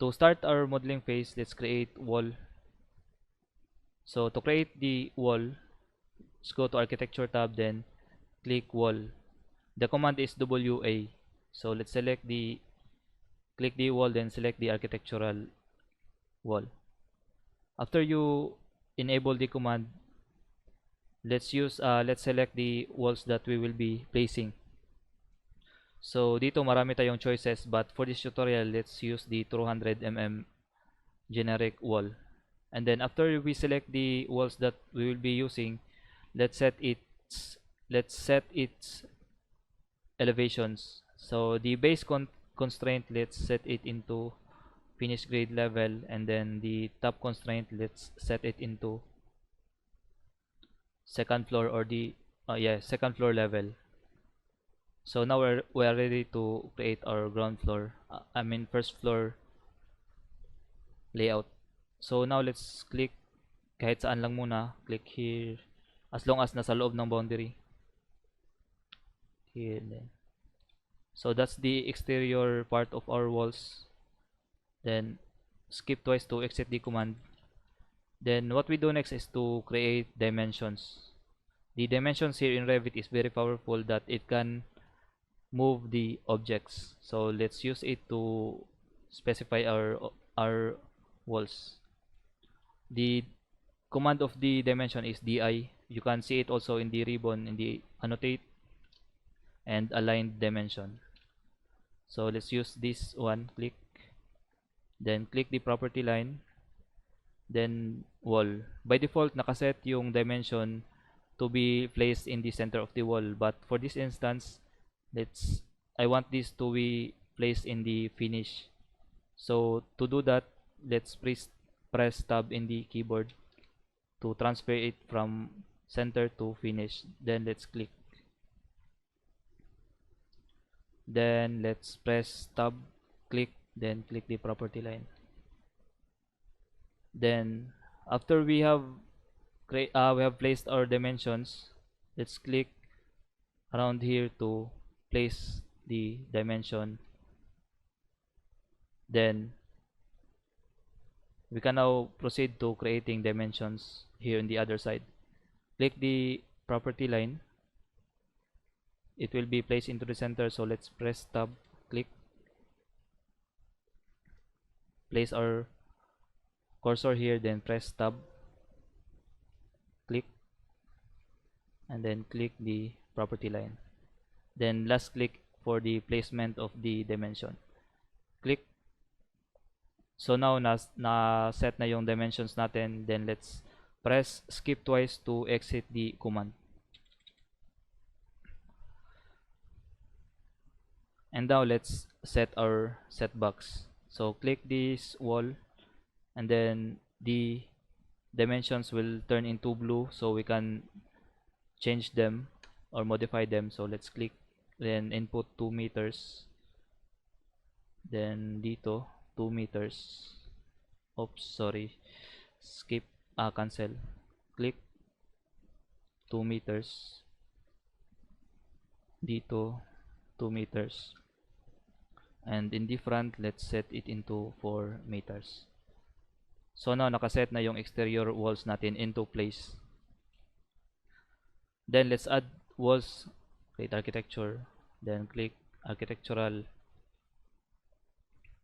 To start our modeling phase, let's create wall. So to create the wall, let's go to architecture tab, then click wall. The command is WA. So let's click the wall, then select the architectural wall. After you enable the command, let's select the walls that we will be placing. So dito marami tayong choices, but for this tutorial, let's use the 200 mm generic wall. And then after we select the walls that we will be using, let's set its elevations. So the base constraint, let's set it into finish grade level, and then the top constraint, let's set it into second floor, or the second floor level. So now we're ready to create our ground floor, first floor layout. So now let's click kahit saan lang muna, click here as long as nasa loob ng boundary. Here, then. So that's the exterior part of our walls. Then skip twice to exit the command. Then what we do next is to create dimensions. The dimensions here in Revit is very powerful that it can move the objects. So let's use it to specify our walls. The command of the dimension is di. You can see it also in the ribbon in the annotate and aligned dimension. So let's use this one. Click, then click the property line, then wall. By default, nakaset yung dimension to be placed in the center of the wall, but for this instance, I want this to be placed in the finish. So to do that, let's press tab in the keyboard to transfer it from center to finish. Then let's click. Then let's press tab, click, then click the property line. Then after we have placed our dimensions, let's click around here to place the dimension. Then we can now proceed to creating dimensions here on the other side. Click the property line. It will be placed into the center, so let's press tab, click, place our cursor here, then press tab, click, and then click the property line. Then last click for the placement of the dimension. Click. So now na set na yung dimensions natin. Then let's press skip twice to exit the command. And now let's set our setbacks. So click this wall, and then the dimensions will turn into blue, so we can change them or modify them. So let's click, then input 2 meters, then dito 2 meters. Oops, sorry, skip, cancel. Click 2 meters, dito 2 meters, and in the front, let's set it into 4 meters. So now nakaset na yung exterior walls natin into place. Then let's add walls. Create architecture, then click architectural,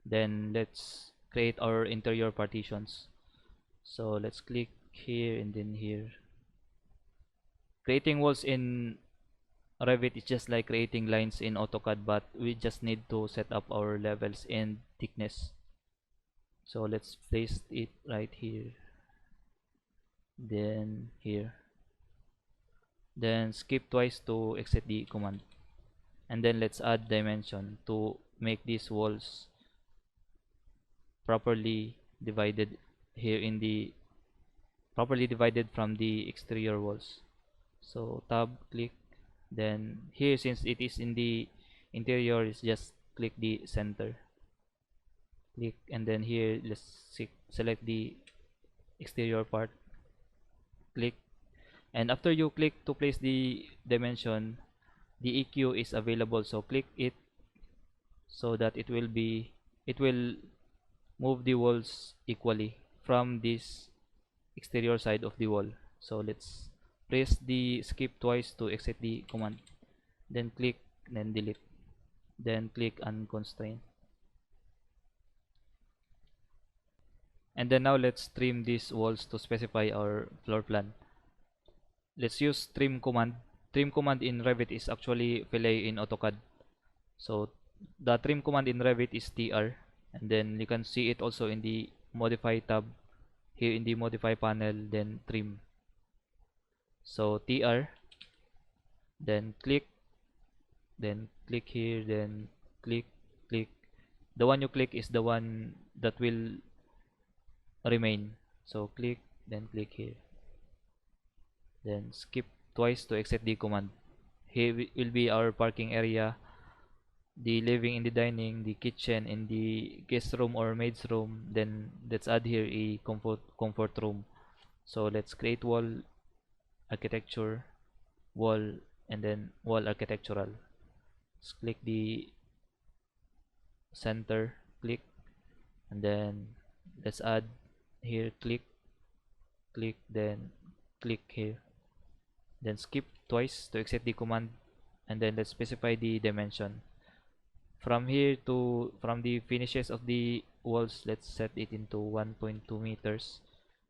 then let's create our interior partitions. So let's click here and then here. Creating walls in Revit is just like creating lines in AutoCAD, but we just need to set up our levels and thickness. So let's place it right here, then here, then skip twice to exit the command, and then let's add dimension to make these walls properly divided here in the properly divided from the exterior walls. So tab, click, then here, since it is in the interior, is just click the center, click, and then here let's select the exterior part, click, and after you click to place the dimension, the EQ is available, so click it so that it will move the walls equally from this exterior side of the wall. So let's press the skip twice to exit the command, then click, then delete, then click unconstrain. And then now let's trim these walls to specify our floor plan. Let's use trim command. Trim command in Revit is actually fillet in AutoCAD. So the trim command in Revit is TR, and then you can see it also in the modify tab here in the modify panel, then trim. So TR, then click here, then click, click. The one you click is the one that will remain. So click, then click here, then skip twice to exit the command. Here will be our parking area, the living and the dining, the kitchen, and the guest room or maid's room. Then let's add here a comfort room. So let's create wall architecture, wall, and then wall architectural. Let's click the center, click, and then let's add here, click, click, then click here, then skip twice to exit the command, and then let's specify the dimension. From here to from the finishes of the walls, let's set it into 1.2 meters,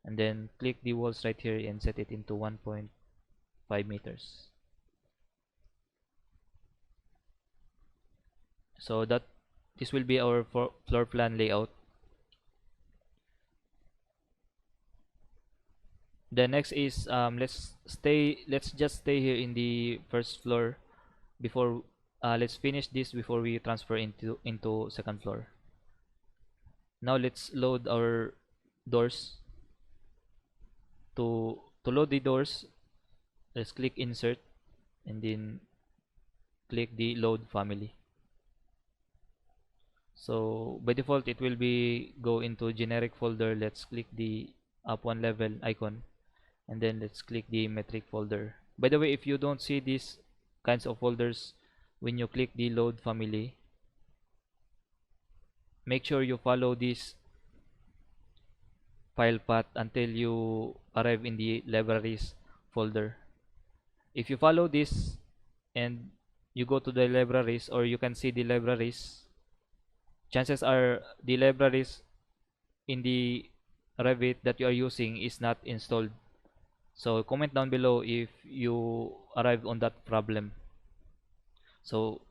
and then click the walls right here and set it into 1.5 meters. So that this will be our floor plan layout. The next is let's just stay here in the first floor before let's finish this before we transfer into second floor. Now let's load our doors. To load the doors, let's click insert and then click the load family. So by default it will be go into generic folder. Let's click the up one level icon, and then let's click the metric folder. By the way, if you don't see these kinds of folders when you click the load family, make sure you follow this file path until you arrive in the libraries folder. If you follow this and you go to the libraries, or you can see the libraries, chances are the libraries in the Revit that you are using is not installed. So comment down below if you arrive on that problem. So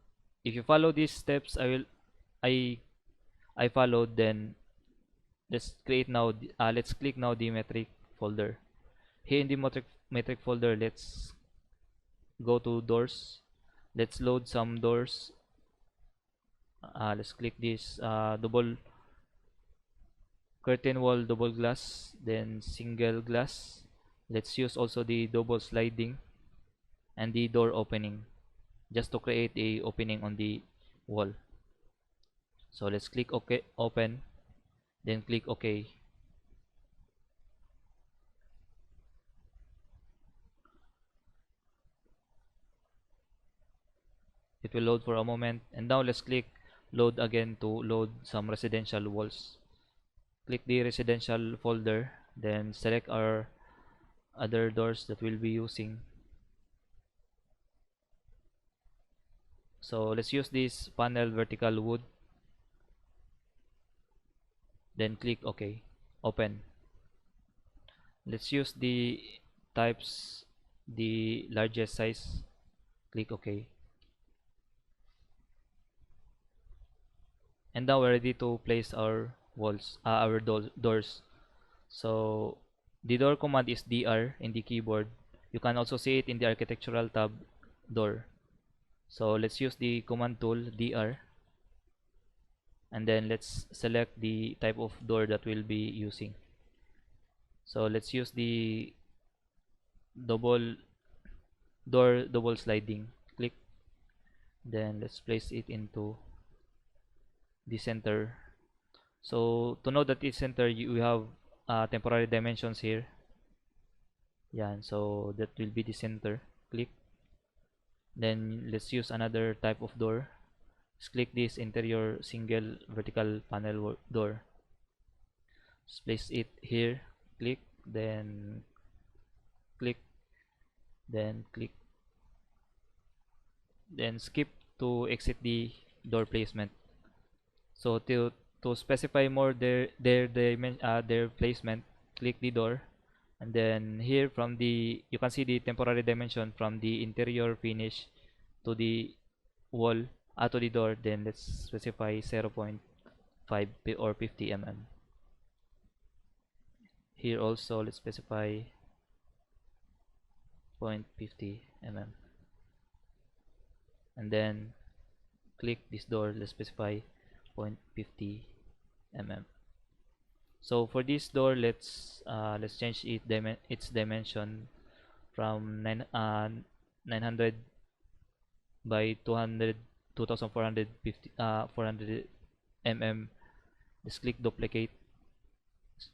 if you follow these steps I followed, then let's click now the metric folder. Here in the metric folder, let's go to doors. Let's load some doors. Let's click this double curtain wall, double glass, then single glass. Let's use also the double sliding and the door opening, just to create a opening on the wall. So let's click OK, open, then click OK. It will load for a moment, and now let's click load again to load some residential walls. Click the residential folder, then select our other doors that we'll be using. So let's use this panel vertical wood, then click OK, open. Let's use the types, the largest size, click OK. And now we're ready to place our walls, our doors. So the door command is DR in the keyboard. You can also see it in the architectural tab, door. So let's use the command tool, DR, and then let's select the type of door that we'll be using. So let's use the double door, double sliding, click, then let's place it into the center. So to know that it's center, you have temporary dimensions here. Yeah, so that will be the center. Click, then let's use another type of door. Let's click this interior single vertical panel door. Just place it here, click, then click, then click, then skip to exit the door placement. So to specify more their placement, click the door, and then here from the you can see the temporary dimension from the interior finish to the wall, to the door. Then let's specify 0.5 or 50 mm. Here also let's specify 0.50 mm, and then click this door, let's specify 0.50 mm. So for this door, let's change its dimension from 900 by 200 2450 400 mm. Just click duplicate,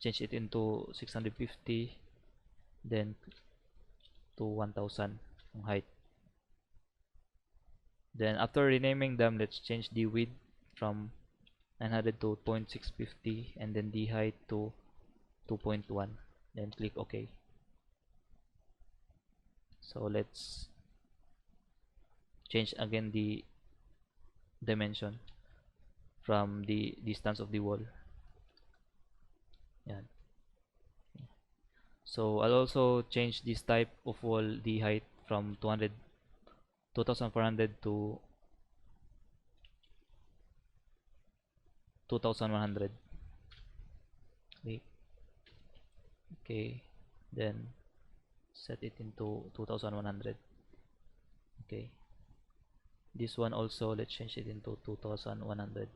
change it into 650, then to 1000 ang height. Then after renaming them, let's change the width from 900 to 0.650, and then the height to 2.1. Then click OK. So let's change again the dimension from the distance of the wall. Yan. So I'll also change this type of wall, the height from 2400 to 2100. Okay, then set it into 2100. Okay, this one also let's change it into 2100.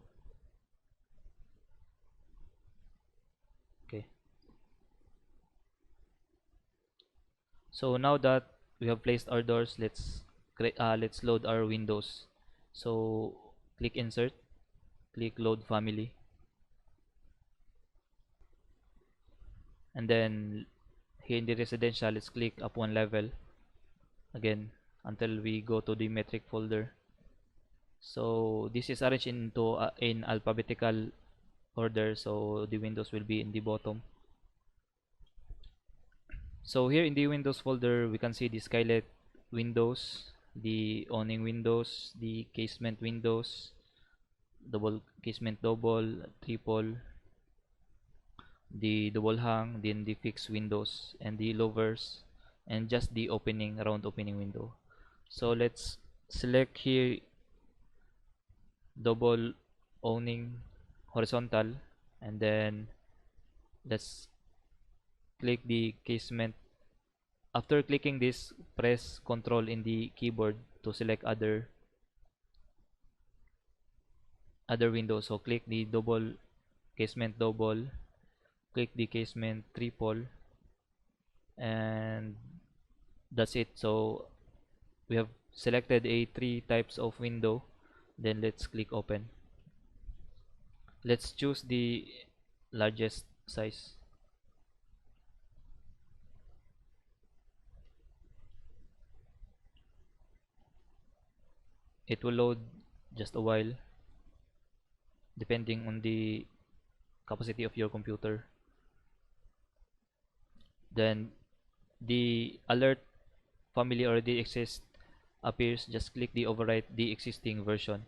Okay, so now that we have placed our doors, let's load our windows. So click insert, click load family, and then here in the residential, let's click up one level again until we go to the metric folder. So this is arranged into in alphabetical order, so the windows will be in the bottom. So here in the windows folder, we can see the skylight windows, the awning windows, the casement windows, double casement, double, triple, the double hung, then the fixed windows, and the louvers, and just the opening, round opening window. So let's select here double awning horizontal, and then let's click the casement. After clicking this, press Ctrl in the keyboard to select other windows. So click the double casement double, click the casement triple, and that's it. So we have selected a 3 types of window. Then let's click open. Let's choose the largest size. It will load just a while depending on the capacity of your computer. Then the alert family already exists appears. Just click the overwrite the existing version.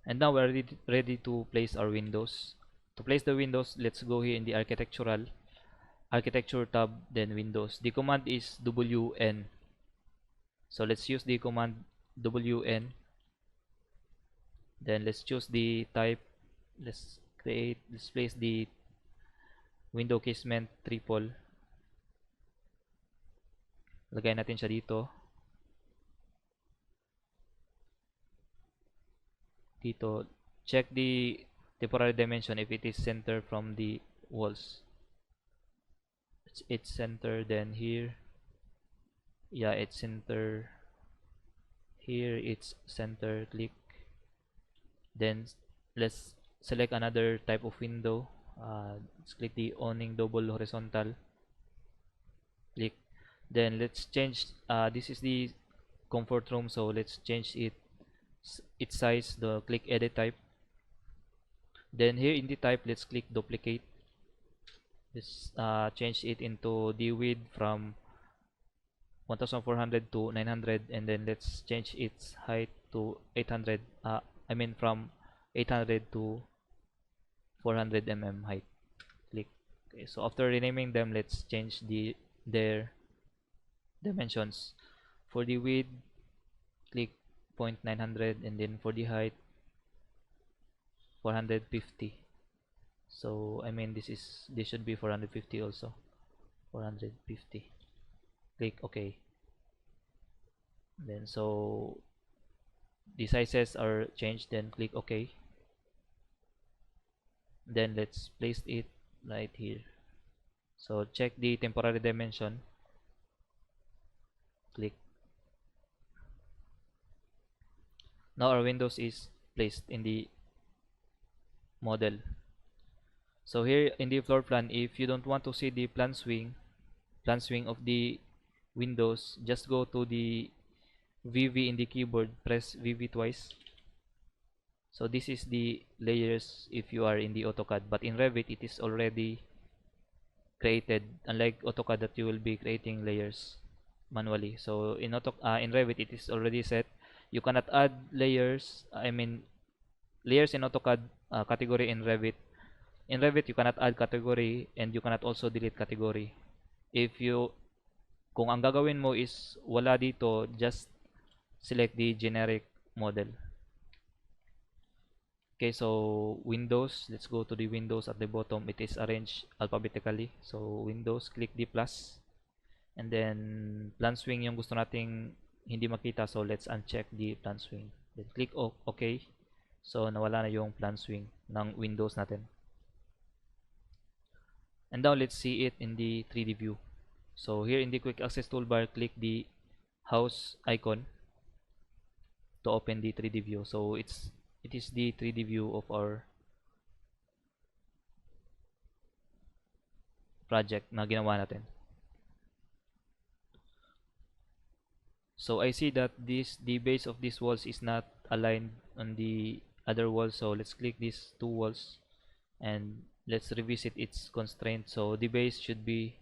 And now we're ready to place our windows. To place the windows, let's go here in the architecture tab, then windows. The command is WN. So let's use the command WN. Then let's choose the type. Let's place the window casement triple. Lagay natin siya dito. Check the temporary dimension if it is center from the walls. It's center. Then here, yeah, it's center. Here it's center. Click. Then let's select another type of window. Let's click the awning double horizontal. Click. Then let's change. This is the comfort room, so let's change its size. Click edit type. Then here in the type, let's click duplicate. Let's change it into the width from 1400 to 900, and then let's change its height to 800. I mean from 800 to 400 height. Click. Okay, so after renaming them, let's change their dimensions. For the width, click 0.900, and then for the height, 450. So I mean this should be 450 also. 450. Click OK. Then so the sizes are changed, then click OK. Then let's place it right here. So check the temporary dimension. Click. Now our windows is placed in the model. So here in the floor plan, if you don't want to see the plan swing of the windows, just go to the VV in the keyboard, press VV twice. So this is the layers if you are in the AutoCAD, but in Revit it is already created, unlike AutoCAD that you will be creating layers manually. So in in Revit it is already set. You cannot add layers, I mean layers in AutoCAD, category in Revit. In Revit you cannot add category, and you cannot also delete category. Kung ang gagawin mo is wala dito, just select the generic model. Okay, so Windows, let's go to the Windows at the bottom. It is arranged alphabetically. So Windows, click the plus, and then plan swing yung gusto nating hindi makita, so let's uncheck the plan swing. Then click OK. So nawala na yung plan swing ng Windows natin. And now let's see it in the 3D view. So here in the quick access toolbar, click the house icon to open the 3D view. So it is the 3D view of our project na ginawa natin. So I see that the base of these walls is not aligned on the other walls. So let's click these two walls and let's revisit its constraint. So the base should be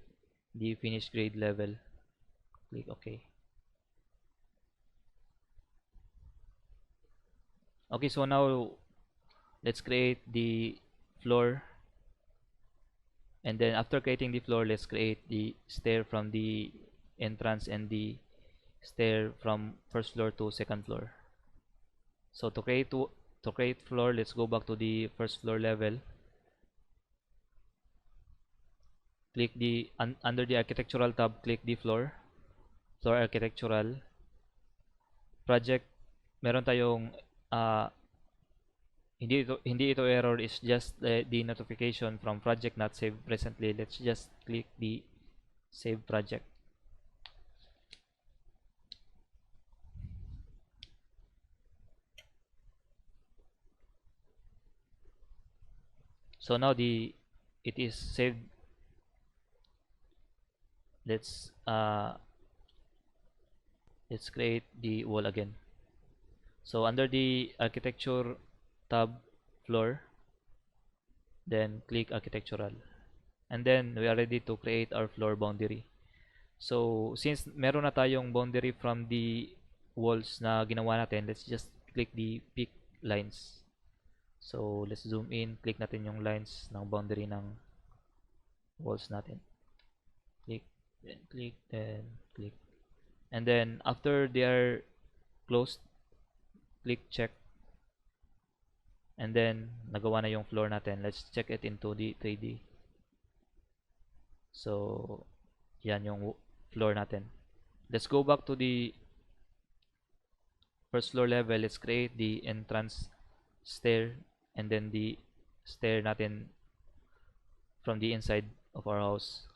the finished grade level. Click OK. Okay, so now let's create the floor, and then after creating the floor, let's create the stair from the entrance and the stair from first floor to second floor. So to create floor, let's go back to the first floor level. Click the under the architectural tab, click the floor architectural project. Meron tayong hindi ito error, is just the notification from project not saved presently. Let's just click the save project. So now it is saved. Let's create the wall again. So under the architecture tab, floor, then click architectural, and then we are ready to create our floor boundary. So since meron na tayong boundary from the walls na ginawa natin, let's just click the pick lines. So let's zoom in, click natin yung lines ng boundary ng walls natin. Click, then click, then click. And then after they are closed, click check. And then nagawa na yung floor natin. Let's check it into the 3D. So yan yung floor natin. Let's go back to the first floor level. Let's create the entrance stair, and then the stair natin from the inside of our house.